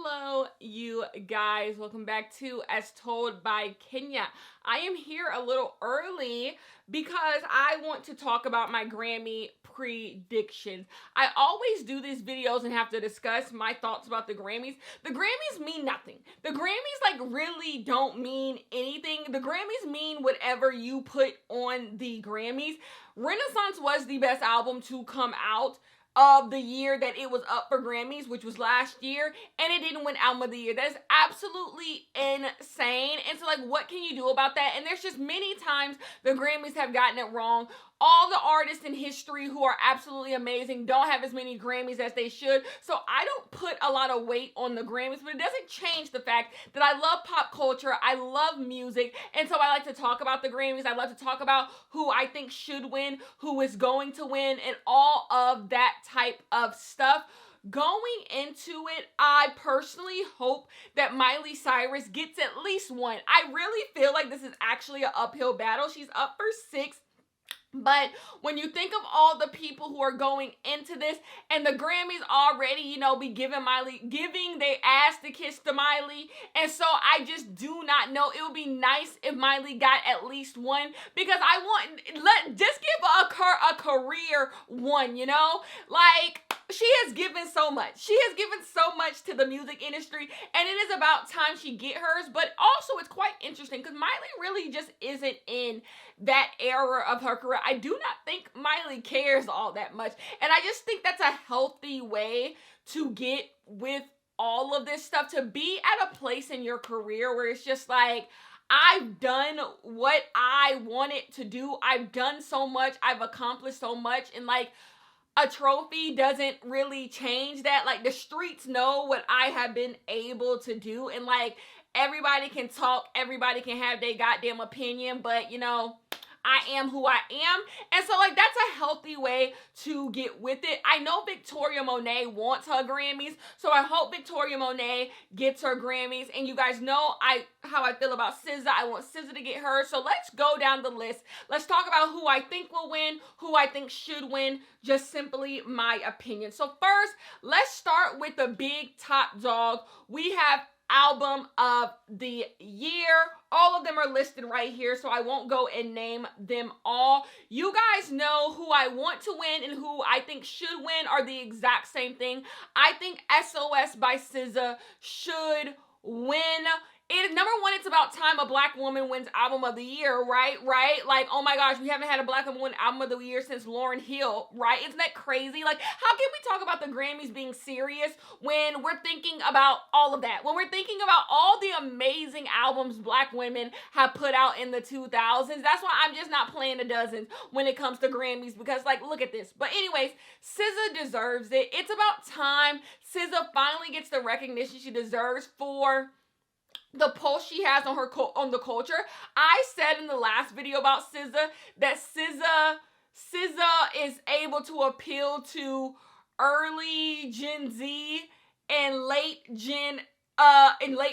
Hello, you guys. Welcome back to As Told by Kenya. I am here a little early because I want to talk about my Grammy predictions. I always do these videos and have to discuss my thoughts about the Grammys. The Grammys mean nothing. The Grammys really don't mean anything. The Grammys mean whatever you put on the Grammys. Renaissance was the best album to come out of the year that it was up for Grammys, which was last year, and it didn't win Album of the Year. That is absolutely insane. And so, what can you do about that? And there's just many times the Grammys have gotten it wrong. All the artists in history who are absolutely amazing don't have as many Grammys as they should. So I don't put a lot of weight on the Grammys, but it doesn't change the fact that I love pop culture. I love music. And so I like to talk about the Grammys. I love to talk about who I think should win, who is going to win, and all of that type of stuff. Going into it, I personally hope that Miley Cyrus gets at least one. I really feel like this is actually an uphill battle. She's up for 6. But when you think of all the people who are going into this, and the Grammys already, be giving their ass to kiss to Miley, and so I just do not know. It would be nice if Miley got at least one, because just give a career one, she has given so much. She has given so much to the music industry, and it is about time she get hers. But also, it's quite interesting because Miley really just isn't in that era of her career. I do not think Miley cares all that much, and I just think that's a healthy way to get with all of this stuff, to be at a place in your career where it's just I've done what I wanted to do. I've done so much. I've accomplished so much, and a trophy doesn't really change that. The streets know what I have been able to do, and everybody can talk, everybody can have their goddamn opinion, but I am who I am. And so that's a healthy way to get with it. I know Victoria Monet wants her Grammys, so I hope Victoria Monet gets her Grammys. And you guys know how I feel about SZA. I want SZA to get hers. So let's go down the list. Let's talk about who I think will win, who I think should win, just simply my opinion. So first, let's start with the big top dog. We have Album of the Year. All of them are listed right here, so I won't go and name them all. You guys know who I want to win and who I think should win are the exact same thing. I think SOS by SZA should win. Number one, it's about time a black woman wins Album of the Year, right? Oh my gosh, we haven't had a black woman win Album of the Year since Lauryn Hill, right? Isn't that crazy? How can we talk about the Grammys being serious when we're thinking about all of that? When we're thinking about all the amazing albums black women have put out in the 2000s? That's why I'm just not playing the dozens when it comes to Grammys, because look at this. But anyways, SZA deserves it. It's about time SZA finally gets the recognition she deserves for the pulse she has on the culture. I said in the last video about SZA that SZA is able to appeal to early Gen Z and late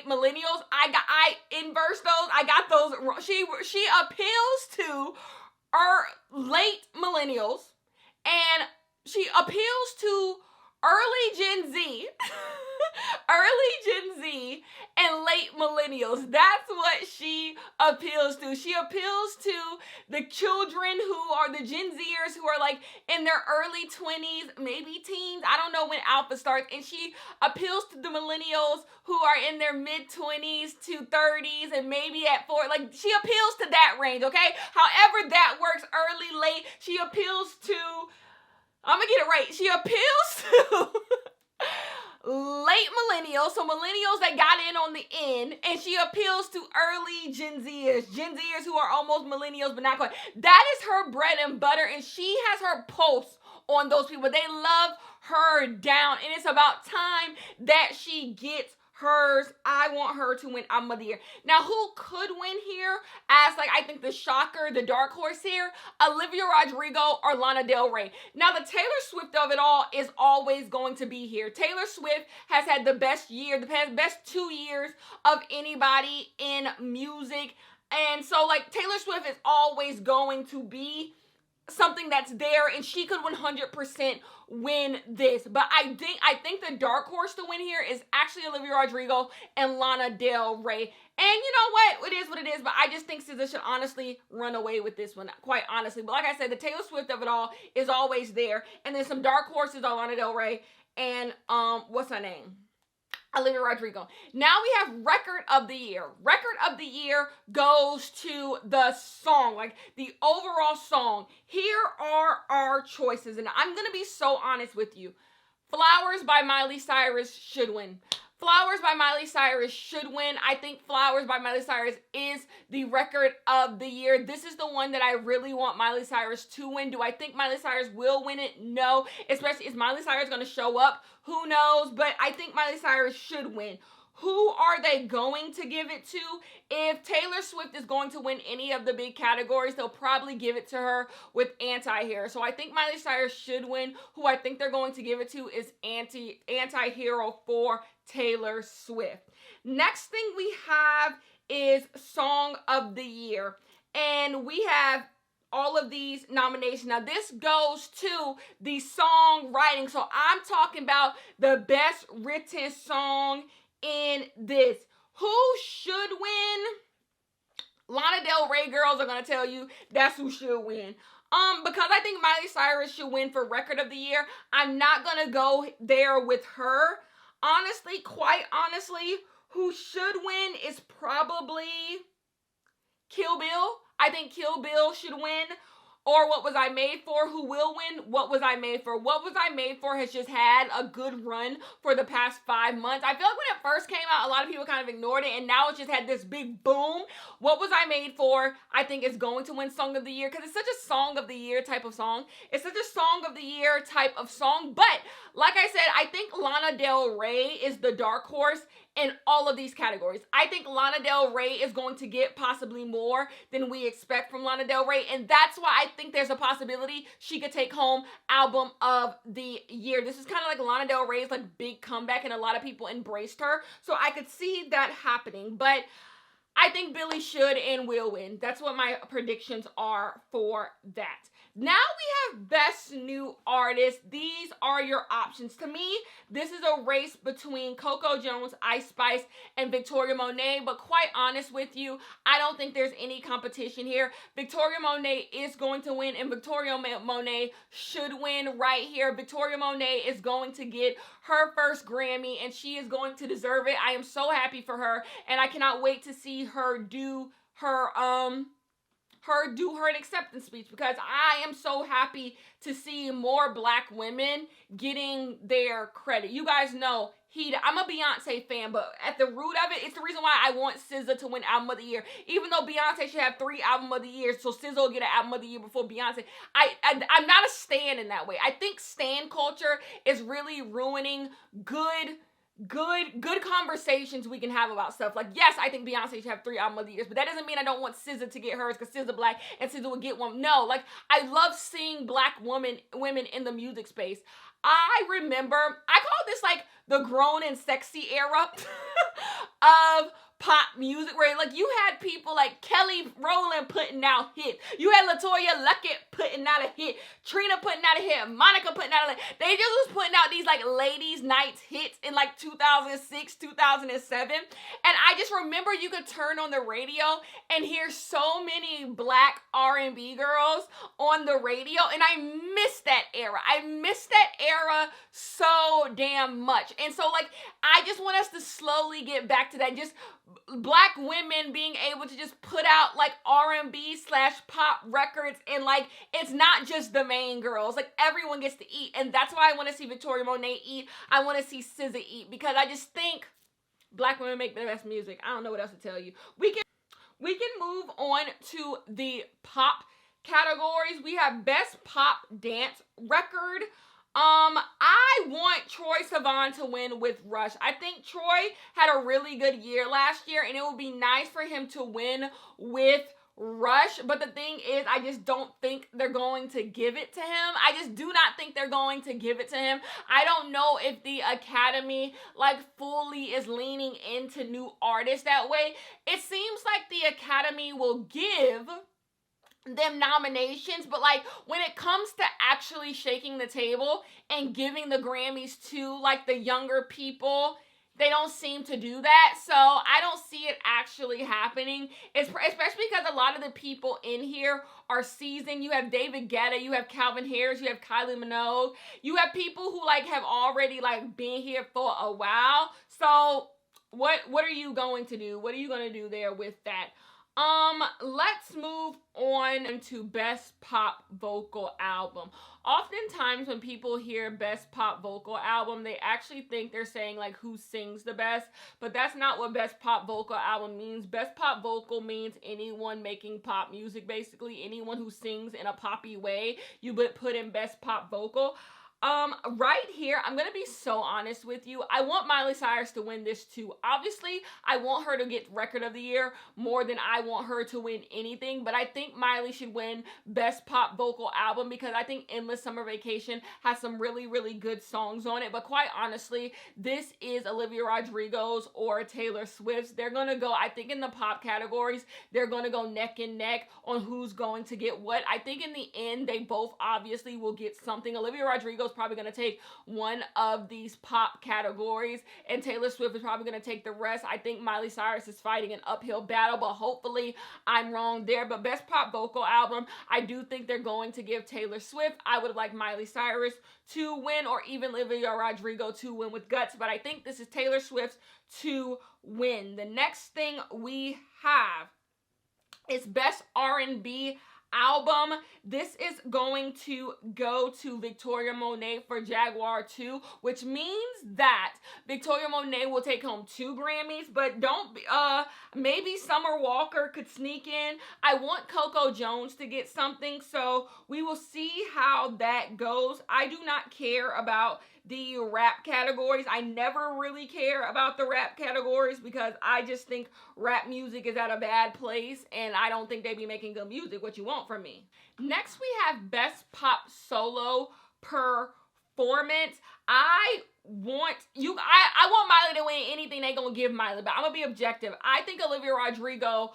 millennials. I inverse those. I got those wrong. She appeals to late millennials, and she appeals to early Gen Z, and late millennials. That's what she appeals to. She appeals to the children who are the Gen Zers, who are in their early 20s, maybe teens. I don't know when Alpha starts. And she appeals to the millennials who are in their mid-20s to 30s and maybe at 40. She appeals to that range, okay? However that works, early, late. She appeals to, I'm gonna get it right. She appeals to late millennials, so millennials that got in on the end, and she appeals to early Gen Zers who are almost millennials but not quite. That is her bread and butter, and she has her pulse on those people. They love her down, and it's about time that she gets hers. I want her to win Album of the Year. Now, who could win here as I think the shocker, the dark horse here? Olivia Rodrigo or Lana Del Rey. Now, the Taylor Swift of it all is always going to be here. Taylor Swift has had the best year, the best 2 years of anybody in music. And so Taylor Swift is always going to be something that's there, and she could 100% win this. But I think the dark horse to win here is actually Olivia Rodrigo and Lana Del Rey. And you know what? It is what it is, but I just think SZA should honestly run away with this one, quite honestly. But like I said, the Taylor Swift of it all is always there. And then some dark horses are Lana Del Rey and what's her name? Olivia Rodrigo. Now we have Record of the Year. Record of the Year goes to the song, like the overall song. Here are our choices, and I'm going to be so honest with you. Flowers by Miley Cyrus should win. Flowers by Miley Cyrus should win. I think Flowers by Miley Cyrus is the Record of the Year. This is the one that I really want Miley Cyrus to win. Do I think Miley Cyrus will win it? No. Especially, is Miley Cyrus going to show up? Who knows? But I think Miley Cyrus should win. Who are they going to give it to? If Taylor Swift is going to win any of the big categories, they'll probably give it to her with Anti-Hero. So I think Miley Cyrus should win. Who I think they're going to give it to is Anti-Hero for Taylor Swift. Next thing we have is Song of the Year. And we have all of these nominations. Now, this goes to the songwriting. So I'm talking about the best written song in this. Who should win? Lana Del Rey girls are going to tell you that's who should win. Because I think Miley Cyrus should win for Record of the Year, I'm not going to go there with her. Honestly, quite honestly, who should win is probably Kill Bill. I think Kill Bill should win. Or What Was I Made For? Who will win? What Was I Made For? What Was I Made For has just had a good run for the past 5 months. I feel like when it first came out, a lot of people kind of ignored it, and now it's just had this big boom. What Was I Made For? I think is going to win Song of the Year because it's such a Song of the Year type of song. It's such a Song of the Year type of song. But like I said, I think Lana Del Rey is the dark horse in all of these categories. I think Lana Del Rey is going to get possibly more than we expect from Lana Del Rey, and that's why I think there's a possibility she could take home Album of the Year. This is kind of like Lana Del Rey's like big comeback, and a lot of people embraced her, so I could see that happening, but I think Billie should and will win. That's what my predictions are for that. Now we have Best New Artist. These are your options. To me, this is a race between Coco Jones, Ice Spice, and Victoria Monet. But quite honest with you, I don't think there's any competition here. Victoria Monet is going to win, and Victoria Monet should win right here. Victoria Monet is going to get her first Grammy, and she is going to deserve it. I am so happy for her, and I cannot wait to see her do her acceptance speech, because I am so happy to see more Black women getting their credit. You guys know I'm a Beyonce fan, but at the root of it, it's the reason why I want SZA to win Album of the Year. Even though Beyonce should have 3 Album of the Year, so SZA will get an Album of the Year before Beyonce. I'm not a stan in that way. I think stan culture is really ruining good conversations we can have about stuff. Like, yes, I think Beyonce should have 3 Album of the Years, but that doesn't mean I don't want SZA to get hers because SZA Black and SZA would get one. No, like, I love seeing Black women in the music space. I remember, I call this like the grown and sexy era of pop music, where like you had people like Kelly Rowland putting out hits. You had LaToya Luckett putting out a hit. Trina putting out a hit. Monica putting out a hit. They just was putting out these like ladies' nights hits in like 2006, 2007. And I just remember you could turn on the radio and hear so many Black R&B girls on the radio. And I miss that era. I miss that era so damn much. And so like, I just want us to slowly get back to that. Just Black women being able to just put out like R&B/pop records, and like it's not just the main girls, like everyone gets to eat. And that's why I want to see Victoria Monet eat. I want to see SZA eat, because I just think Black women make the best music. I don't know what else to tell you. We can move on to the pop categories. We have Best Pop Dance Record. I want Troye Sivan to win with Rush. I think Troy had a really good year last year, and it would be nice for him to win with Rush. But the thing is, I just don't think they're going to give it to him. I just do not think they're going to give it to him. I don't know if the Academy like fully is leaning into new artists that way. It seems like the Academy will give them nominations, but like when it comes to actually shaking the table and giving the Grammys to like the younger people, they don't seem to do that. So I don't see it actually happening. Especially because a lot of the people in here are seasoned. You have David Guetta, you have Calvin Harris, you have Kylie Minogue. You have people who like have already like been here for a while. So what are you going to do? What are you going to do there with that? Let's move on to Best Pop Vocal Album. Oftentimes when people hear Best Pop Vocal Album, they actually think they're saying like who sings the best, but that's not what Best Pop Vocal Album means. Best Pop Vocal means anyone making pop music, basically. Anyone who sings in a poppy way, you would put in Best Pop Vocal. Right here, I'm gonna be so honest with you. I want Miley Cyrus to win this too. Obviously, I want her to get Record of the Year more than I want her to win anything, but I think Miley should win Best Pop Vocal Album because I think Endless Summer Vacation has some really, really good songs on it. But quite honestly, this is Olivia Rodrigo's or Taylor Swift's. They're gonna go, I think in the pop categories, they're gonna go neck and neck on who's going to get what. I think in the end, they both obviously will get something. Olivia Rodrigo's probably going to take one of these pop categories and Taylor Swift is probably going to take the rest. I think Miley Cyrus is fighting an uphill battle, but hopefully I'm wrong there. But Best Pop Vocal Album, I do think they're going to give Taylor Swift. I would have liked Miley Cyrus to win or even Olivia Rodrigo to win with guts, but I think this is Taylor Swift's to win. The next thing we have is Best R&B Album. This is going to go to Victoria Monet for Jaguar 2, which means that Victoria Monet will take home 2 Grammys, but maybe Summer Walker could sneak in. I want Coco Jones to get something, so we will see how that goes. I do not care about the rap categories. I never really care about the rap categories because I just think rap music is at a bad place and I don't think they be making good music. What you want from me? Next we have Best Pop Solo Performance. I want Miley to win anything they gonna give Miley, but I'm gonna be objective. I think Olivia Rodrigo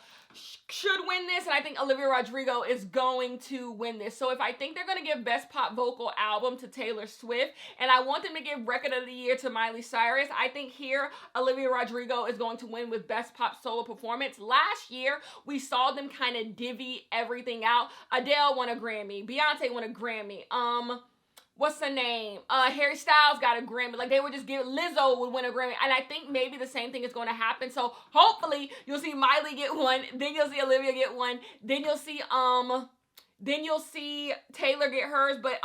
should win this, and I think Olivia Rodrigo is going to win this. So if I think they're going to give Best Pop Vocal Album to Taylor Swift, and I want them to give Record of the Year to Miley Cyrus, I think here Olivia Rodrigo is going to win with Best Pop Solo Performance. Last year, we saw them kind of divvy everything out. Adele won a Grammy. Beyonce won a Grammy. What's the name? Harry Styles got a Grammy. Like, they would just give, Lizzo would win a Grammy. And I think maybe the same thing is going to happen. So, hopefully, you'll see Miley get one. Then you'll see Olivia get one. Then you'll see Taylor get hers. But,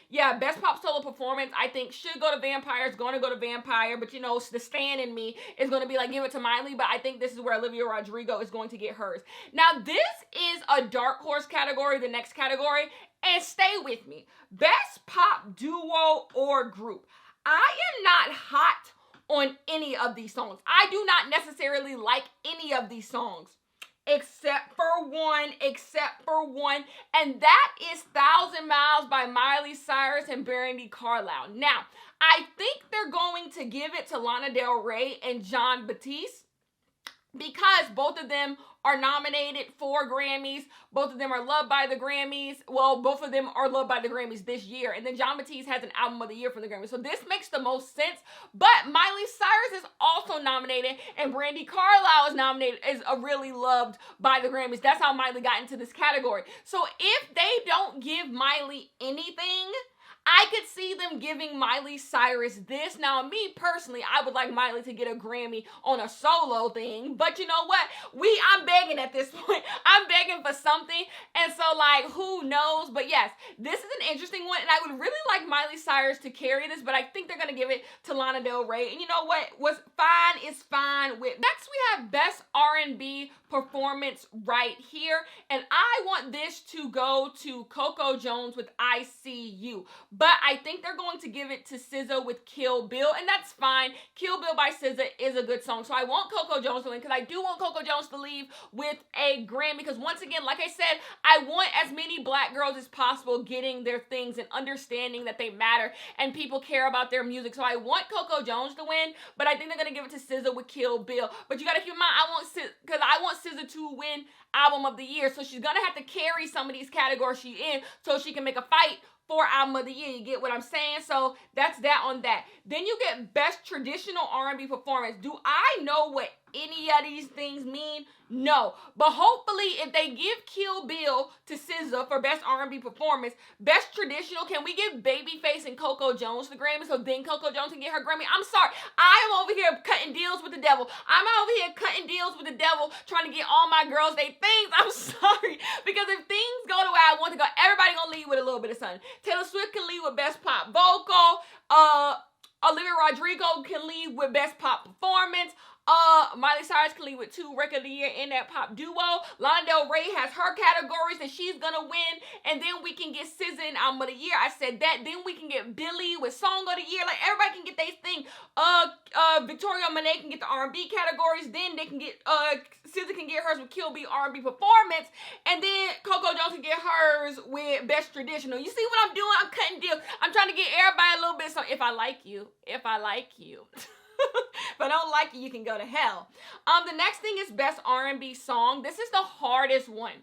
yeah, Best Pop Solo Performance, I think, should go to Vampire. It's going to go to Vampire. But, you know, the stan in me is going to be like, give it to Miley. But I think this is where Olivia Rodrigo is going to get hers. Now, this is a dark horse category, the next category. And stay with me. Best Pop Duo or Group. I am not hot on any of these songs. I do not necessarily like any of these songs. Except for one. And that is 1,000 Miles by Miley Cyrus and Brandy Carlisle. Now, I think they're going to give it to Lana Del Rey and Jon Batiste because both of them are nominated for Grammys. Both of them are loved by the Grammys. Well, both of them are loved by the Grammys this year. And then Jon Batiste has an Album of the Year from the Grammys. So this makes the most sense. But Miley Cyrus is also nominated. And Brandy Carlisle is nominated, is really loved by the Grammys. That's how Miley got into this category. So if they don't give Miley anything, I could see them giving Miley Cyrus this. Now, me personally, I would like Miley to get a Grammy on a solo thing. But you know what? I'm begging at this point. I'm begging for something. And so, like, who knows? But yes, this is an interesting one. And I would really like Miley Cyrus to carry this. But I think they're going to give it to Lana Del Rey. And you know what? What's fine is fine with. Next, we have Best R&B Performance right here. And I want this to go to Coco Jones with I See You. but I think they're going to give it to SZA with Kill Bill, and that's fine. Kill Bill by SZA is a good song, so I want Coco Jones to win because I do want Coco Jones to leave with a Grammy because once again, like I said, I want as many black girls as possible getting their things and understanding that they matter and people care about their music. So I want Coco Jones to win, but I think they're gonna give it to SZA with Kill Bill. But you gotta keep in mind, I want SZA to win Album of the Year, so she's gonna have to carry some of these categories she's in so she can make a fight for Album of the Year. You get what I'm saying? So that's that on that. Then you get Best Traditional R&B Performance. Do I know what any of these things mean? No. But hopefully if they give Kill Bill to SZA for Best R&B Performance, Best Traditional, can we give Babyface and Coco Jones the Grammy so then Coco Jones can get her Grammy? I'm sorry. I am over here cutting deals with the devil. I'm over here cutting deals with the devil trying to get all my girls they things. I'm sorry. Because if things go the way I want to go, everybody gonna leave with a little bit of something. Taylor Swift can lead with Best Pop Vocal. Olivia Rodrigo can lead with Best Pop Performance. Miley Cyrus can lead with 2 Record of the Year in that pop duo. Lana Del Rey has her categories that she's gonna win. And then we can get SZA in Album of the Year. I said that. Then we can get Billie with Song of the Year. Like, everybody can get their thing. Victoria Monet can get the R&B categories. Then they can get, SZA can get hers with Kill Bill R&B Performance. And then Coco Jones can get hers with Best Traditional. You see what I'm doing? I'm cutting deals. I'm trying to get everybody a little bit. So if I like you. If I don't like you, you can go to hell. The next thing is Best R&B Song. This is the hardest one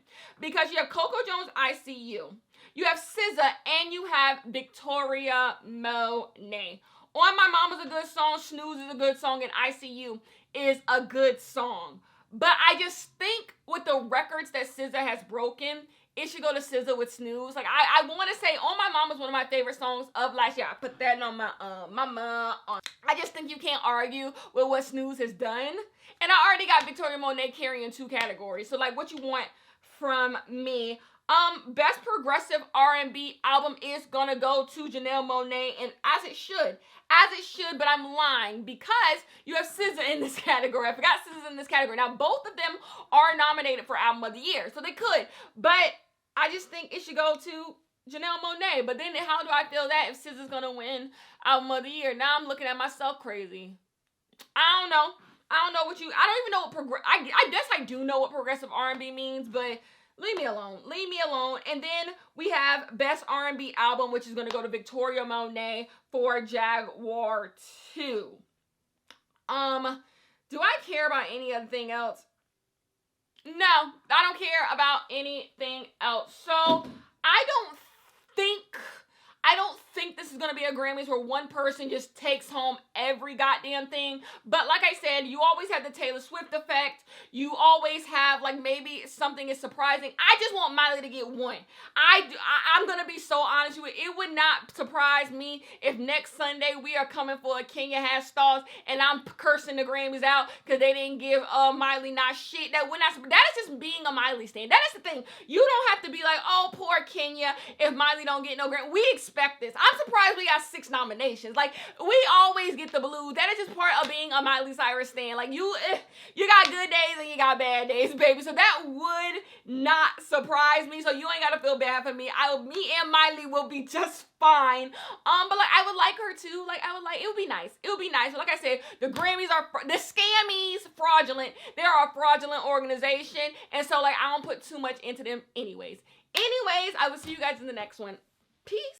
because you have Coco Jones, I See You. You have SZA, and you have Victoria Monet. On My Mama's a good song, Snooze is a good song, and I See You is a good song. But I just think with the records that SZA has broken, it should go to SZA with Snooze. Like, I want to say On My Mama is one of my favorite songs of last year. I put that on my mama. I just think you can't argue with what Snooze has done. And I already got Victoria Monet carrying 2 categories. So, like, what you want from me? Best Progressive R&B Album is gonna go to Janelle Monáe, and as it should, but I'm lying because you have SZA in this category. I forgot SZA's in this category. Now, both of them are nominated for Album of the Year, so they could, but I just think it should go to Janelle Monáe. But then how do I feel that if SZA's gonna win Album of the Year? Now I'm looking at myself crazy. I don't know what you, I don't even know what I guess I do know what progressive R&B means, but leave me alone. And then we have Best R&B Album, which is going to go to Victoria Monet for Jaguar 2. Do I care about any other thing else? No, I don't care about anything else. So, I don't think this is going to be a Grammys where one person just takes home every goddamn thing. But like I said, you always have the Taylor Swift effect. You always have, like, maybe something is surprising. I just want Miley to get one. I'm going to be so honest with you. It would not surprise me if next Sunday we are coming for a Kenya Has Stars and I'm cursing the Grammys out because they didn't give Miley not shit. That is just being a Miley stan. That is the thing. You don't have to be like, oh, poor Kenya, if Miley don't get no Grammy. We expect this. I'm surprised we got 6 nominations. Like, we always get the blues. That is just part of being a Miley Cyrus stan. Like, you got good days and you got bad days, baby. So that would not surprise me. So you ain't got to feel bad for me. Me and Miley will be just fine. But like, I would like her too. Like, it would be nice. It would be nice. But like I said, the Grammys are, the Scammies, fraudulent. They are a fraudulent organization. And so, like, I don't put too much into them anyways. I will see you guys in the next one. Peace.